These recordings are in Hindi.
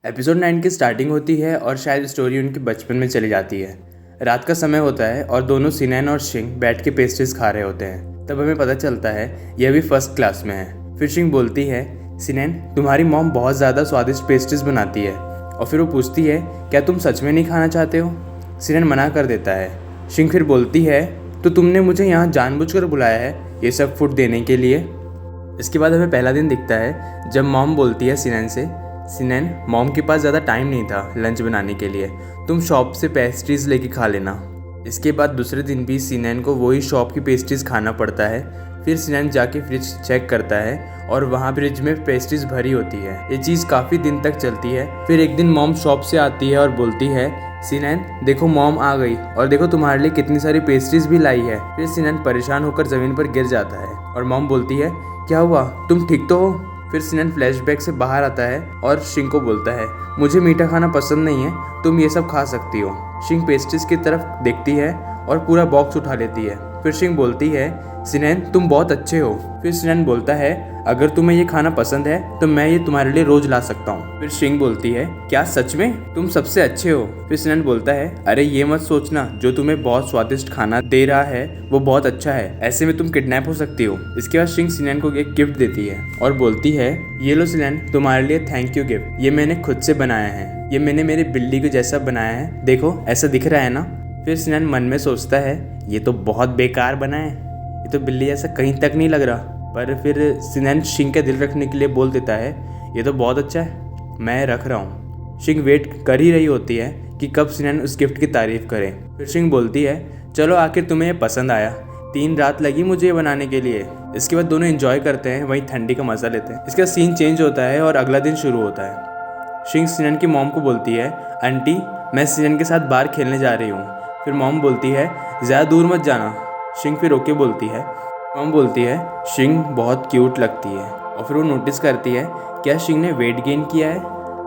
एपिसोड 9 की स्टार्टिंग होती है और शायद स्टोरी उनके बचपन में चली जाती है। रात का समय होता है और दोनों सिनैन और शिंग बैठ के पेस्ट्रीज खा रहे होते हैं। तब हमें पता चलता है यह भी फर्स्ट क्लास में है। फिर शिंग बोलती है, सिनैन तुम्हारी मॉम बहुत ज़्यादा स्वादिष्ट पेस्ट्रीज बनाती है। और फिर वो पूछती है, क्या तुम सच में नहीं खाना चाहते हो? सिनैन मना कर देता है। शिंग फिर बोलती है, तो तुमने मुझे यहाँ जानबूझकर बुलाया है ये सब फूड देने के लिए? इसके बाद हमें पहला दिन दिखता है जब मॉम बोलती है सिनैन से, सिनैन मॉम के पास ज़्यादा टाइम नहीं था लंच बनाने के लिए, तुम शॉप से पेस्ट्रीज़ लेके खा लेना। इसके बाद दूसरे दिन भी सिनैन को वही शॉप की पेस्ट्रीज़ खाना पड़ता है। फिर सिनैन जाके फ्रिज चेक करता है और वहाँ फ्रिज में पेस्ट्रीज़ भरी होती है। ये चीज़ काफ़ी दिन तक चलती है। फिर एक दिन मॉम शॉप से आती है और बोलती है, सिनैन देखो मॉम आ गई और देखो तुम्हारे लिए कितनी सारी पेस्ट्रीज़ भी लाई है। फिर सिनैन परेशान होकर ज़मीन पर गिर जाता है और मॉम बोलती है, क्या हुआ, तुम ठीक तो हो? फिर सिनैन फ्लैशबैक से बाहर आता है और शिंग को बोलता है, मुझे मीठा खाना पसंद नहीं है, तुम ये सब खा सकती हो। शिंग पेस्ट्रीज की तरफ देखती है और पूरा बॉक्स उठा लेती है। फिर शिंग बोलती है, सिनैन तुम बहुत अच्छे हो। फिर सिनैन बोलता है, अगर तुम्हें ये खाना पसंद है तो मैं ये तुम्हारे लिए रोज ला सकता हूँ। फिर शिंग बोलती है, क्या सच में? तुम सबसे अच्छे हो। फिर सिनैन बोलता है, अरे ये मत सोचना, जो तुम्हें बहुत स्वादिष्ट खाना दे रहा है वो बहुत अच्छा है, ऐसे में तुम किडनैप हो सकती हो। इसके बाद शिंग सिनैन को एक गिफ्ट देती है और बोलती है, ये लो सिनैन तुम्हारे लिए थैंक यू गिफ्ट, ये मैंने खुद से बनाया है, ये मैंने मेरी बिल्ली को जैसा बनाया है, देखो ऐसा दिख रहा है ना? फिर सिनैन मन में सोचता है, ये तो बहुत बेकार बना है, ये तो बिल्ली जैसा कहीं तक नहीं लग रहा। पर फिर सिनैन शिंग का दिल रखने के लिए बोल देता है, ये तो बहुत अच्छा है, मैं रख रहा हूँ। शिंग वेट कर ही रही होती है कि कब सिनैन उस गिफ्ट की तारीफ़ करे। फिर शिंग बोलती है, चलो आखिर तुम्हें ये पसंद आया, 3 रात लगी मुझे ये बनाने के लिए। इसके बाद दोनों एंजॉय करते हैं, वहीं ठंडी का मज़ा लेते हैं। इसका सीन चेंज होता है और अगला दिन शुरू होता है। शिंग सिनैन की मॉम को बोलती है, आंटी मैं सिनैन के साथ बाहर खेलने जा रही हूँ। फिर मॉम बोलती है, ज़्यादा दूर मत जाना। शिंग फिर ओके बोलती है। मॉम बोलती है, शिंग बहुत क्यूट लगती है। और फिर वो नोटिस करती है, क्या शिंग ने वेट गेन किया है?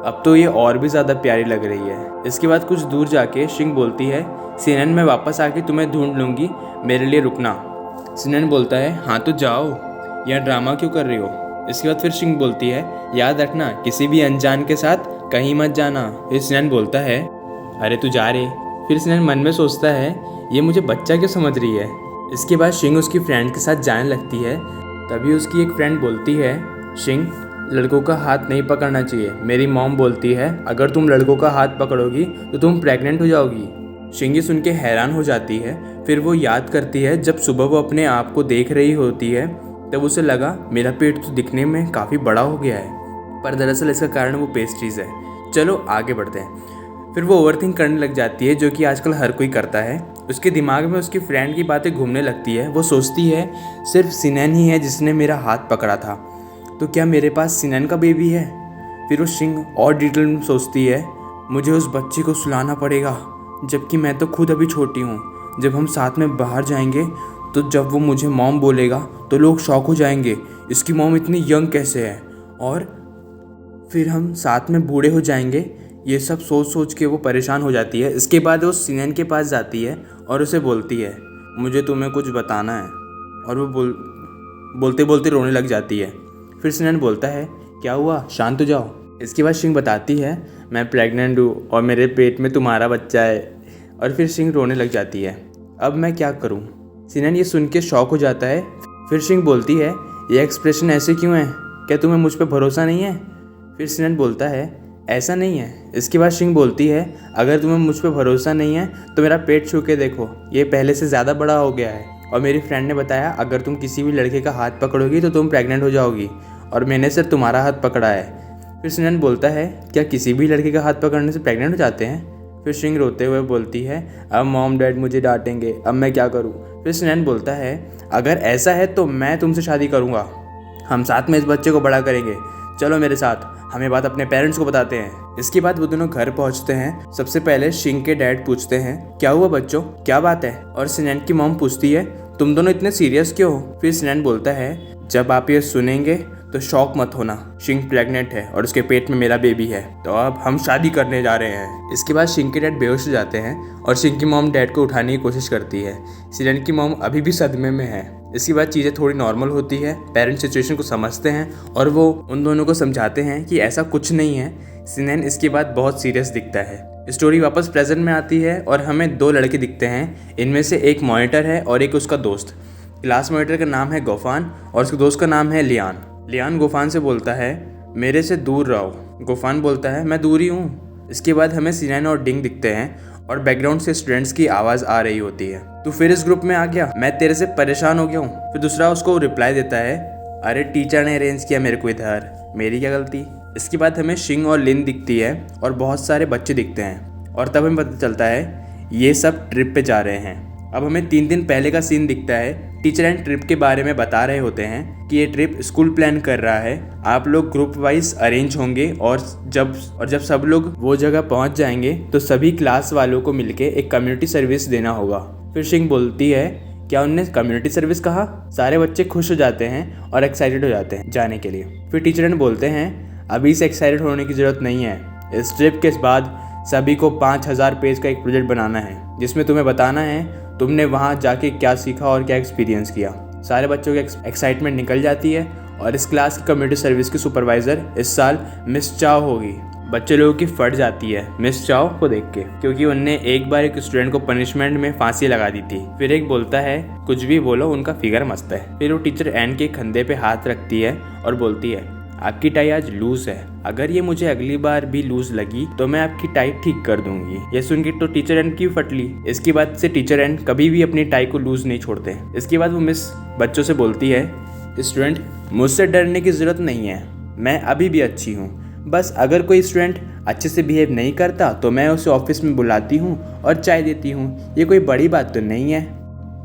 अब तो ये और भी ज़्यादा प्यारी लग रही है। इसके बाद कुछ दूर जाके शिंग बोलती है, सिनैन मैं वापस आके तुम्हें ढूंढ लूँगी, मेरे लिए रुकना। सिनैन बोलता है, हाँ तो जाओ, यहाँ ड्रामा क्यों कर रही हो? इसके बाद फिर शिंग बोलती है, याद रखना किसी भी अनजान के साथ कहीं मत जाना। फिर सिनैन बोलता है, अरे तू जा रे। फिर सिनैन मन में सोचता है, ये मुझे बच्चा क्यों समझ रही है। इसके बाद शिंग उसकी फ्रेंड के साथ जाने लगती है। तभी उसकी एक फ्रेंड बोलती है, शिंग लड़कों का हाथ नहीं पकड़ना चाहिए, मेरी मॉम बोलती है अगर तुम लड़कों का हाथ पकड़ोगी तो तुम प्रेग्नेंट हो जाओगी। शिंग ये सुन के हैरान हो जाती है। फिर वो याद करती है जब सुबह वो अपने आप को देख रही होती है, तब उसे लगा मेरा पेट तो दिखने में काफ़ी बड़ा हो गया है, पर दरअसल इसका कारण वो पेस्ट्रीज है। चलो आगे बढ़ते हैं। फिर वो ओवरथिंक करने लग जाती है, जो कि आजकल हर कोई करता है। उसके दिमाग में उसकी फ्रेंड की बातें घूमने लगती है। वो सोचती है, सिर्फ सिनैन ही है जिसने मेरा हाथ पकड़ा था, तो क्या मेरे पास सिनैन का बेबी है? फिर वो शिंग और डिटेल में सोचती है, मुझे उस बच्चे को सुलाना पड़ेगा, जबकि मैं तो खुद अभी छोटी हूँ। जब हम साथ में बाहर जाएंगे तो जब वो मुझे मॉम बोलेगा तो लोग शॉक हो जाएंगे, इसकी मॉम इतनी यंग कैसे है, और फिर हम साथ में बूढ़े हो जाएंगे। ये सब सोच सोच के वो परेशान हो जाती है। इसके बाद वो सिनैन के पास जाती है और उसे बोलती है, मुझे तुम्हें कुछ बताना है। और वो बोलते बोलते रोने लग जाती है। फिर सिनैन बोलता है, क्या हुआ, शांत हो जाओ। इसके बाद शिंग बताती है, मैं प्रेग्नेंट हूँ और मेरे पेट में तुम्हारा बच्चा है। और फिर शिंग रोने लग जाती है। अब मैं क्या करूँ? सिनैन ये सुन के शॉक हो जाता है। फिर शिंग बोलती है, ये एक्सप्रेशन ऐसे क्यों है, क्या तुम्हें मुझ पर भरोसा नहीं है? फिर सिनैन बोलता है, ऐसा नहीं है। इसके बाद शिंग बोलती है, अगर तुम्हें मुझ पर भरोसा नहीं है तो मेरा पेट छू के देखो, ये पहले से ज़्यादा बड़ा हो गया है। और मेरी फ्रेंड ने बताया अगर तुम किसी भी लड़के का हाथ पकड़ोगी तो तुम प्रेग्नेंट हो जाओगी, और मैंने सिर्फ तुम्हारा हाथ पकड़ा है। फिर सिनैन बोलता है, क्या किसी भी लड़के का हाथ पकड़ने से प्रेग्नेंट हो जाते हैं? फिर शिंग रोते हुए बोलती है, अब मॉम डैड मुझे डांटेंगे, अब मैं क्या करूँ? फिर सिनैन बोलता है, अगर ऐसा है तो मैं तुमसे शादी करूँगा, हम साथ में इस बच्चे को बड़ा करेंगे, चलो मेरे साथ, हमें बात अपने पेरेंट्स को बताते हैं। इसके बाद वो दोनों घर पहुंचते हैं। सबसे पहले शिंग के डैड पूछते हैं, क्या हुआ बच्चों, क्या बात है? और सिनैन की मॉम पूछती है, तुम दोनों इतने सीरियस क्यों हो? फिर सिनैन बोलता है, जब आप ये सुनेंगे तो शॉक मत होना, शिंग प्रेग्नेंट है और उसके पेट में मेरा बेबी है, तो अब हम शादी करने जा रहे हैं। इसके बाद शिंग के डैड बेहोश हो जाते हैं और शिंग की मॉम डैड को उठाने की कोशिश करती है। सिनैन की मॉम अभी भी सदमे में है। इसके बाद चीज़ें थोड़ी नॉर्मल होती है, पेरेंट्स सिचुएशन को समझते हैं और वो उन दोनों को समझाते हैं कि ऐसा कुछ नहीं है, सिनैन इसके बाद बहुत सीरियस दिखता है। स्टोरी वापस प्रेजेंट में आती है और हमें 2 लड़के दिखते हैं। इनमें से एक मॉनिटर है और एक उसका दोस्त। क्लास मॉनिटर का नाम है गोफान और उसके दोस्त का नाम है लियान। लियान गोफान से बोलता है मेरे से दूर रहो। गोफान बोलता है मैं दूर ही हूँ। इसके बाद हमें सिनैन और डिंग दिखते हैं और बैकग्राउंड से स्टूडेंट्स की आवाज़ आ रही होती है। तू फिर इस ग्रुप में आ गया, मैं तेरे से परेशान हो गया हूँ। फिर दूसरा उसको रिप्लाई देता है अरे टीचर ने अरेंज किया मेरे को इधर, मेरी क्या गलती। इसके बाद हमें शिंग और लिन दिखती है और बहुत सारे बच्चे दिखते हैं और तब हमें पता चलता है ये सब ट्रिप पे जा रहे हैं। अब हमें 3 दिन पहले का सीन दिखता है। टीचर एंड ट्रिप के बारे में बता रहे होते हैं कि ये ट्रिप स्कूल प्लान कर रहा है, आप लोग ग्रुप वाइज अरेंज होंगे और जब सब लोग वो जगह पहुंच जाएंगे तो सभी क्लास वालों को मिलके एक कम्युनिटी सर्विस देना होगा। फिर शिंग बोलती है क्या उनने कम्युनिटी सर्विस कहा। सारे बच्चे खुश हो जाते हैं और एक्साइटेड हो जाते हैं जाने के लिए। फिर टीचर एंड बोलते हैं अभी से एक्साइटेड होने की ज़रूरत नहीं है, इस ट्रिप के बाद सभी को 5000 पेज का एक प्रोजेक्ट बनाना है जिसमें तुम्हें बताना है तुमने वहाँ जाके क्या सीखा और क्या एक्सपीरियंस किया। सारे बच्चों की एक्साइटमेंट निकल जाती है और इस क्लास की कम्युनिटी सर्विस की सुपरवाइज़र इस साल मिस चाओ होगी। बच्चे लोगों की फट जाती है मिस चाओ को देख के, क्योंकि उनने एक बार एक स्टूडेंट को पनिशमेंट में फांसी लगा दी थी। फिर एक बोलता है कुछ भी बोलो उनका फिगर मस्त है। फिर वो टीचर एन के कंधे पे हाथ रखती है और बोलती है आपकी टाई आज लूज है, अगर ये मुझे अगली बार भी लूज लगी तो मैं आपकी टाई ठीक कर दूंगी। ये सुन के तो टीचर एंड की फटली। इसके बाद से टीचर एंड कभी भी अपनी टाई को लूज नहीं छोड़ते। इसके बाद वो मिस बच्चों से बोलती है स्टूडेंट मुझसे डरने की ज़रूरत नहीं है, मैं अभी भी अच्छी हूँ, बस अगर कोई स्टूडेंट अच्छे से बिहेव नहीं करता तो मैं उसे ऑफिस में बुलाती हूँ और चाय देती हूँ, ये कोई बड़ी बात तो नहीं है।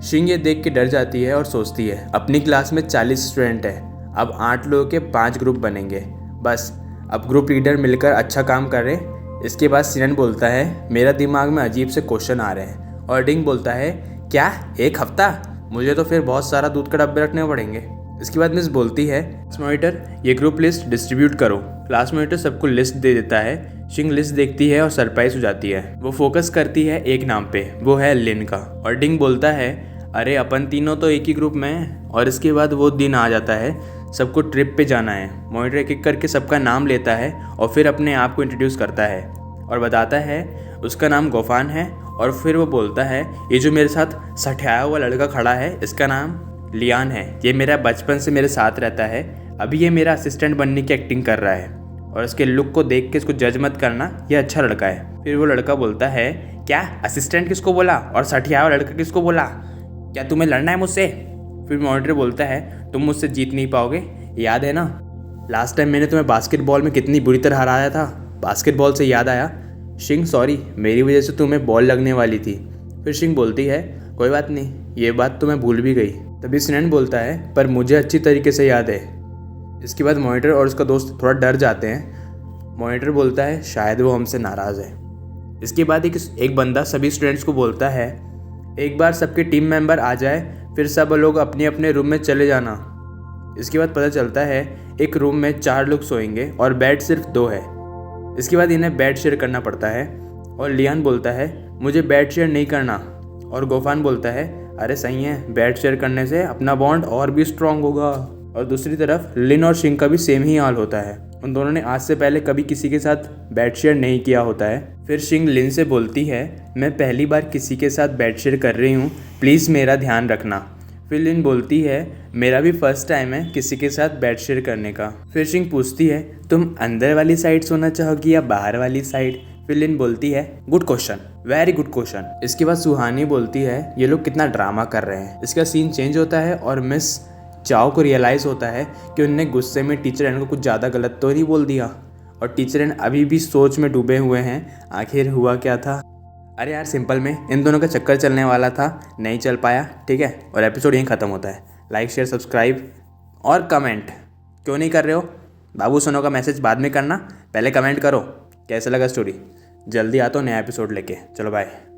शिंग ये देख के डर जाती है और सोचती है अपनी क्लास में 40 स्टूडेंट है, अब 8 लोगों के 5 ग्रुप बनेंगे, बस अब ग्रुप लीडर मिलकर अच्छा काम कर रहे। इसके बाद सिनैन बोलता है मेरा दिमाग में अजीब से क्वेश्चन आ रहे हैं और डिंग बोलता है क्या 1 हफ्ता, मुझे तो फिर बहुत सारा दूध का डब्बे रखने पड़ेंगे। इसके बाद मिस बोलती है क्लास मॉनिटर ये ग्रुप लिस्ट डिस्ट्रीब्यूट करो। क्लास मॉनिटर सबको लिस्ट दे देता है। शिंग लिस्ट देखती है और सरप्राइज हो जाती है। वो फोकस करती है एक नाम पे, वो है लिन का। और डिंग बोलता है अरे अपन तीनों तो एक ही ग्रुप में हैं। और इसके बाद वो दिन आ जाता है, सबको ट्रिप पे जाना है। मॉनिटर एक एक करके सबका नाम लेता है और फिर अपने आप को इंट्रोड्यूस करता है और बताता है उसका नाम गोफान है। और फिर वो बोलता है ये जो मेरे साथ सठियाया हुआ लड़का खड़ा है इसका नाम लियान है, ये मेरा बचपन से मेरे साथ रहता है, अभी ये मेरा असिस्टेंट बनने की एक्टिंग कर रहा है और इसके लुक को देख के इसको जज मत करना, ये अच्छा लड़का है। फिर वो लड़का बोलता है क्या असिस्टेंट किसको बोला और सठियाया हुआ लड़का किसको बोला, क्या तुम्हें लड़ना है मुझसे। फिर मॉनिटर बोलता है तुम मुझसे जीत नहीं पाओगे, याद है ना लास्ट टाइम मैंने तुम्हें बास्केटबॉल में कितनी बुरी तरह हराया था। बास्केटबॉल से याद आया शिंग सॉरी, मेरी वजह से तुम्हें बॉल लगने वाली थी। फिर शिंग बोलती है कोई बात नहीं, ये बात तो मैं भूल भी गई। तभी सिनैन बोलता है पर मुझे अच्छी तरीके से याद है। इसके बाद मॉनिटर और उसका दोस्त थोड़ा डर जाते हैं। मॉनिटर बोलता है शायद वो हमसे नाराज़ है। इसके बाद एक बंदा सभी स्टूडेंट्स को बोलता है एक बार सबके टीम मेंबर आ जाए फिर सब लोग अपने अपने रूम में चले जाना। इसके बाद पता चलता है एक रूम में 4 लोग सोएंगे और बेड सिर्फ 2 है। इसके बाद इन्हें बेड शेयर करना पड़ता है और लियान बोलता है मुझे बेड शेयर नहीं करना और गोफान बोलता है अरे सही है, बेड शेयर करने से अपना बॉन्ड और भी स्ट्रांग होगा। और दूसरी तरफ लिन और शिंग का भी सेम ही हाल होता है, उन दोनों ने आज से पहले कभी किसी के साथ बेड शेयर नहीं किया होता है। फिर शिंग लिन से बोलती है मैं पहली बार किसी के साथ बेड शेयर कर रही हूँ, प्लीज़ मेरा ध्यान रखना। फिर लिन बोलती है मेरा भी फर्स्ट टाइम है किसी के साथ बेड शेयर करने का। फिर शिंग पूछती है तुम अंदर वाली साइड सोना चाहोगी या बाहर वाली साइड। फिर लिन बोलती है good question, very good question. इसके बाद सुहानी बोलती है ये लोग कितना ड्रामा कर रहे हैं। इसका सीन चेंज होता है और मिस चाओ को रियलाइज़ होता है कि उनने गुस्से में टीचर एन को कुछ ज़्यादा गलत तो नहीं बोल दिया और टीचर एन अभी भी सोच में डूबे हुए हैं आखिर हुआ क्या था। अरे यार सिंपल में इन दोनों का चक्कर चलने वाला था, नहीं चल पाया, ठीक है। और एपिसोड यहीं ख़त्म होता है। लाइक शेयर सब्सक्राइब और कमेंट क्यों नहीं कर रहे हो, बाबू सोनो का मैसेज बाद में करना, पहले कमेंट करो कैसा लगा स्टोरी। जल्दी आता हूँ नया एपिसोड लेके, चलो बाय।